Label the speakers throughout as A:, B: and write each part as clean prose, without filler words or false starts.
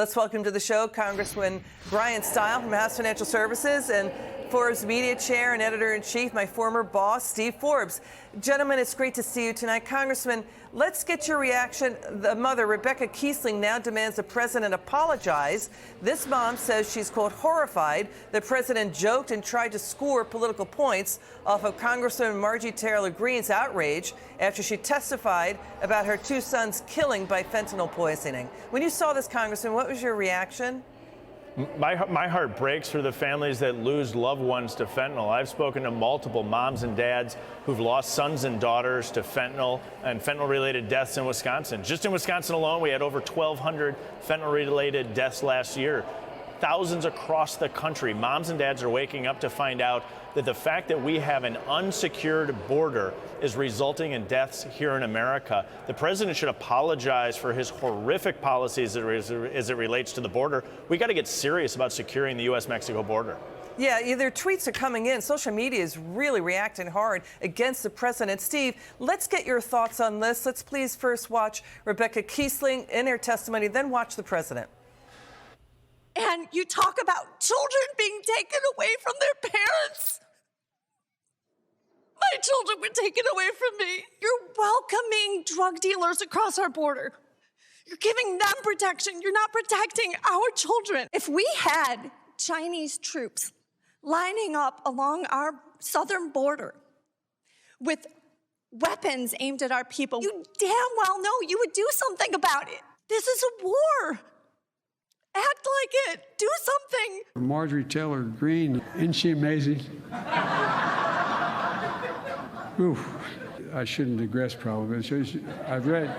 A: Let's welcome to the show Congressman Bryan Steil from House Financial Services and Forbes Media Chair and Editor-in-Chief, my former boss, Steve Forbes. Gentlemen, it's great to see you tonight. Congressman, let's get your reaction. The mother, Rebecca Kiesling, now demands the president apologize. This mom says she's, quote, horrified. The president joked and tried to score political points off of Congresswoman Marjorie Taylor Greene's outrage after she testified about her two sons' killing by fentanyl poisoning. When you saw this, Congressman, what was your reaction?
B: My heart breaks for the families that lose loved ones to fentanyl. I've spoken to multiple moms and dads who've lost sons and daughters to fentanyl and fentanyl-related deaths in Wisconsin. Just in Wisconsin alone, we had over 1,200 fentanyl-related deaths last year. Thousands across the country. Moms and dads are waking up to find out that the fact that we have an unsecured border is resulting in deaths here in America. The president should apologize for his horrific policies as it relates to the border. We got to get serious about securing the U.S.-Mexico border.
A: Yeah, their tweets are coming in. Social media is really reacting hard against the president. Steve, let's get your thoughts on this. Let's please first watch Rebecca Kiesling in her testimony, then watch the president.
C: And you talk about children being taken away from their parents. My children were taken away from me. You're welcoming drug dealers across our border. You're giving them protection. You're not protecting our children. If we had Chinese troops lining up along our southern border with weapons aimed at our people, you damn well know you would do something about it. This is a war. Act like it. Do something.
D: Marjorie Taylor Greene, isn't she amazing? Oof. I shouldn't digress probably, but I've read.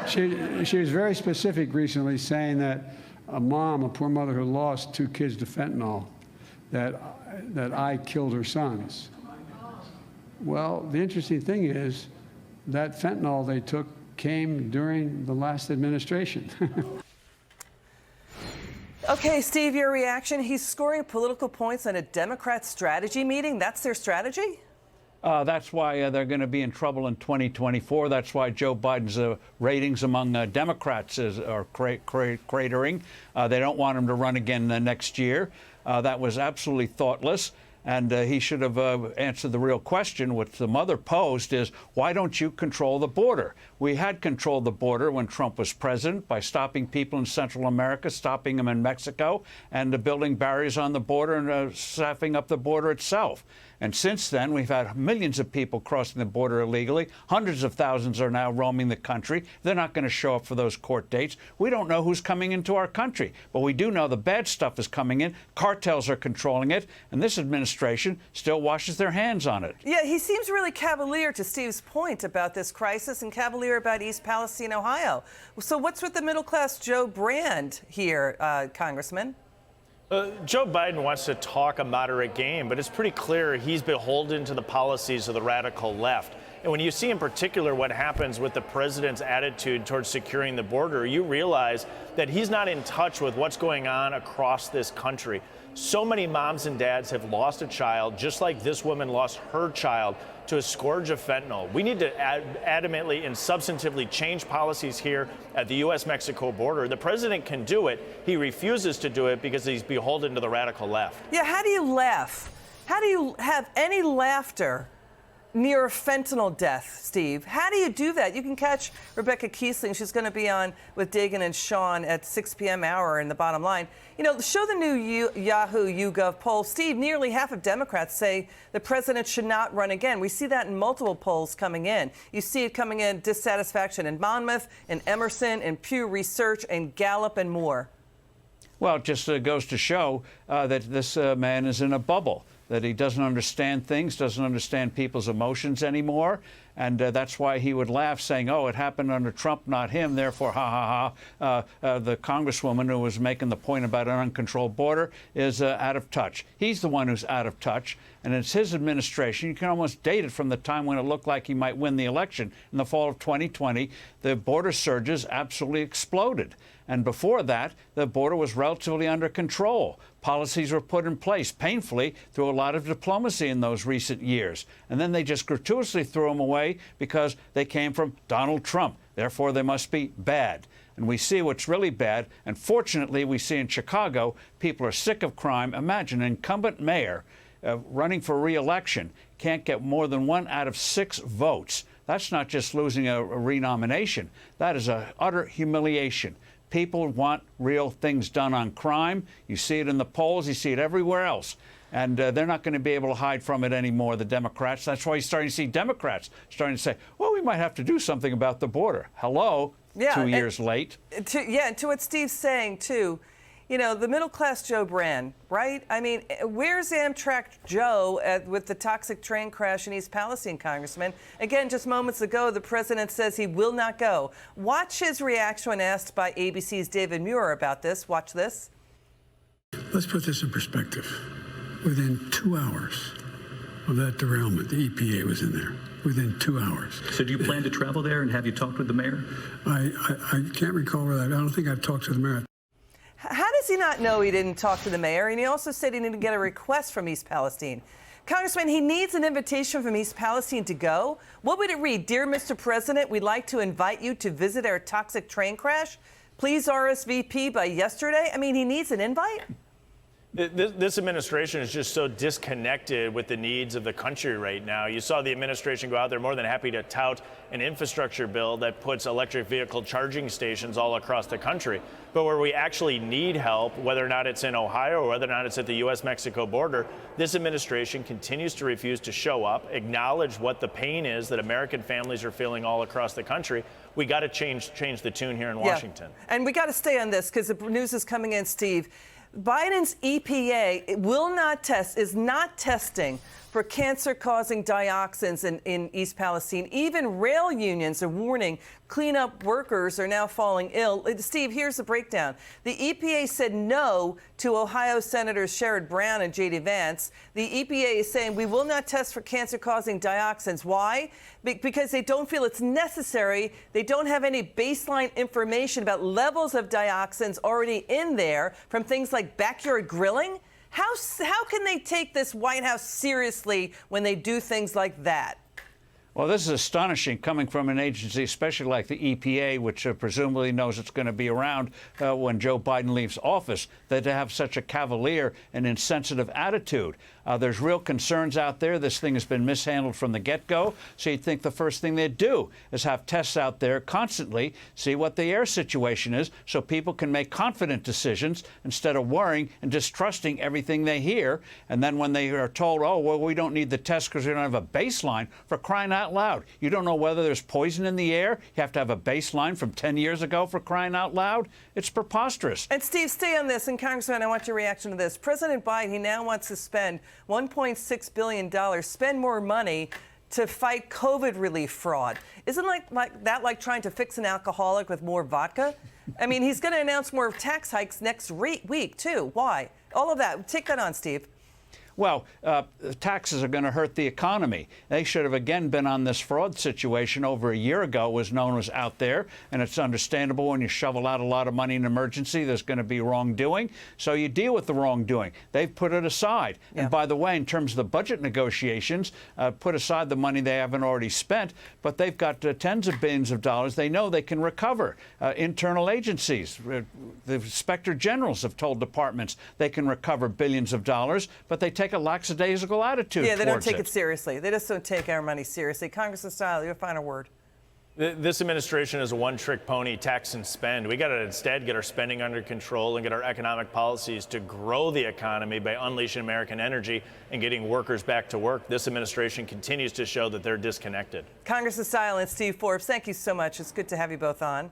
D: She was very specific recently, saying that a poor mother who lost two kids to fentanyl, that I killed her sons. Well, the interesting thing is that fentanyl they took came during the last administration.
A: Okay, Steve, your reaction. He's scoring political points on a Democrat strategy meeting. That's their strategy?
E: That's why they're going to be in trouble in 2024. That's why Joe Biden's ratings among Democrats are cratering. They don't want him to run again next year. That was absolutely thoughtless. And he should have answered the real question, which the mother posed, is why don't you control the border? We had controlled the border when Trump was president by stopping people in Central America, stopping them in Mexico, and building barriers on the border and staffing up the border itself. And since then, we've had millions of people crossing the border illegally. Hundreds of thousands are now roaming the country. They're not going to show up for those court dates. We don't know who's coming into our country, but we do know the bad stuff is coming in. Cartels are controlling it, and this administration still washes their hands on it.
A: Yeah, he seems really cavalier to Steve's point about this crisis and cavalier about East Palestine, Ohio. So what's with the middle-class Joe brand here, Congressman?
B: Joe Biden wants to talk a moderate game, but it's pretty clear he's beholden to the policies of the radical left. And when you see in particular what happens with the president's attitude towards securing the border, you realize that he's not in touch with what's going on across this country. So many moms and dads have lost a child, just like this woman lost her child to a scourge of fentanyl. We need to adamantly and substantively change policies here at the U.S.-Mexico border. The president can do it. He refuses to do it because he's beholden to the radical left.
A: Yeah, how do you laugh? How do you have any laughter near a fentanyl death, Steve? How do you do that? You can catch Rebecca Kiesling. She's going to be on with Dagan and Sean at 6 p.m. hour in the bottom line. You know, show the new Yahoo YouGov poll. Steve, nearly half of Democrats say the president should not run again. We see that in multiple polls coming in. You see it coming in, dissatisfaction in Monmouth, in Emerson, in Pew Research, and Gallup, and more.
E: Well, it just goes to show that this man is in a bubble, that he doesn't understand things, doesn't understand people's emotions anymore. And that's why he would laugh, saying, oh, it happened under Trump, not him. Therefore, ha, ha, ha. The congresswoman who was making the point about an uncontrolled border is out of touch. He's the one who's out of touch. And it's his administration. You can almost date it from the time when it looked like he might win the election. In the fall of 2020, the border surges absolutely exploded. And before that, the border was relatively under control. Policies were put in place painfully through a lot of diplomacy in those recent years. And then they just gratuitously threw them away because they came from Donald Trump. Therefore, they must be bad. and we see what's really bad. And fortunately, we see in Chicago, people are sick of crime. Imagine an incumbent mayor running for re-election can't get more than 1 out of 6 votes. That's not just losing a renomination. That is an utter humiliation. People want real things done on crime. You see it in the polls. You see it everywhere else. And they're not going to be able to hide from it anymore, the Democrats. That's why you're starting to see Democrats starting to say, well, we might have to do something about the border. Hello,
A: yeah,
E: 2 years late.
A: And to what Steve's saying, too, you know, the middle-class Joe Brand, right? I mean, where's Amtrak Joe with the toxic train crash in East Palestine, Congressman? Again, just moments ago, the president says he will not go. Watch his reaction when asked by ABC's David Muir about this. Watch this.
D: Let's put this in perspective. Within 2 hours of that derailment, the EPA was in there. Within 2 hours.
F: So do you plan to travel there, and have you talked with the mayor?
D: I can't recall whether I don't think I've talked to the mayor.
A: How does he not know he didn't talk to the mayor? And he also said he didn't get a request from East Palestine. Congressman, he needs an invitation from East Palestine to go. What would it read? Dear Mr. President, we'd like to invite you to visit our toxic train crash. Please RSVP by yesterday. I mean, he needs an invite?
B: This administration is just so disconnected with the needs of the country right now. You saw the administration go out there more than happy to tout an infrastructure bill that puts electric vehicle charging stations all across the country. But where we actually need help, whether or not it's in Ohio or whether or not it's at the U.S.-Mexico border, this administration continues to refuse to show up, acknowledge what the pain is that American families are feeling all across the country. We got to change the tune here in Washington.
A: And we got to stay on this because the news is coming in, Steve. Biden's EPA is not testing for cancer-causing dioxins in East Palestine. Even rail unions are warning cleanup workers are now falling ill. Steve, here's the breakdown. The EPA said no to Ohio Senators Sherrod Brown and J.D. Vance. The EPA is saying we will not test for cancer-causing dioxins. Why? Because they don't feel it's necessary. They don't have any baseline information about levels of dioxins already in there from things like backyard grilling. How can they take this White House seriously when they do things like that?
E: Well, this is astonishing coming from an agency, especially like the EPA, which presumably knows it's going to be around when Joe Biden leaves office, that to have such a cavalier and insensitive attitude. There's real concerns out there. This thing has been mishandled from the get-go. So you'd think the first thing they'd do is have tests out there constantly, see what the air situation is, so people can make confident decisions instead of worrying and distrusting everything they hear. And then when they are told, oh, well, we don't need the test because we don't have a baseline, for crying out loud. You don't know whether there's poison in the air. You have to have a baseline from 10 years ago, for crying out loud. It's preposterous.
A: And Steve, stay on this. And Congressman, I want your reaction to this. President Biden, he now wants to spend $1.6 billion, spend more money to fight COVID relief fraud. Isn't like trying to fix an alcoholic with more vodka? I mean, he's going to announce more tax hikes next week, too. Why? All of that. Take that on, Steve.
E: Well, taxes are going to hurt the economy. They should have again been on this fraud situation over a year ago. It was known as out there, and it's understandable when you shovel out a lot of money in an emergency, there's going to be wrongdoing. So you deal with the wrongdoing. They've put it aside. Yeah. And by the way, in terms of the budget negotiations, put aside the money they haven't already spent, but they've got tens of billions of dollars they know they can recover. Internal agencies, the inspector generals have told departments they can recover billions of dollars, but they take a lackadaisical attitude.
A: Yeah, they don't take it seriously. They just don't take our money seriously. Congressman Steil, your final word.
B: This administration is a one-trick pony, tax and spend. We got to instead get our spending under control and get our economic policies to grow the economy by unleashing American energy and getting workers back to work. This administration continues to show that they're disconnected.
A: Congressman Steil and Steve Forbes, thank you so much. It's good to have you both on.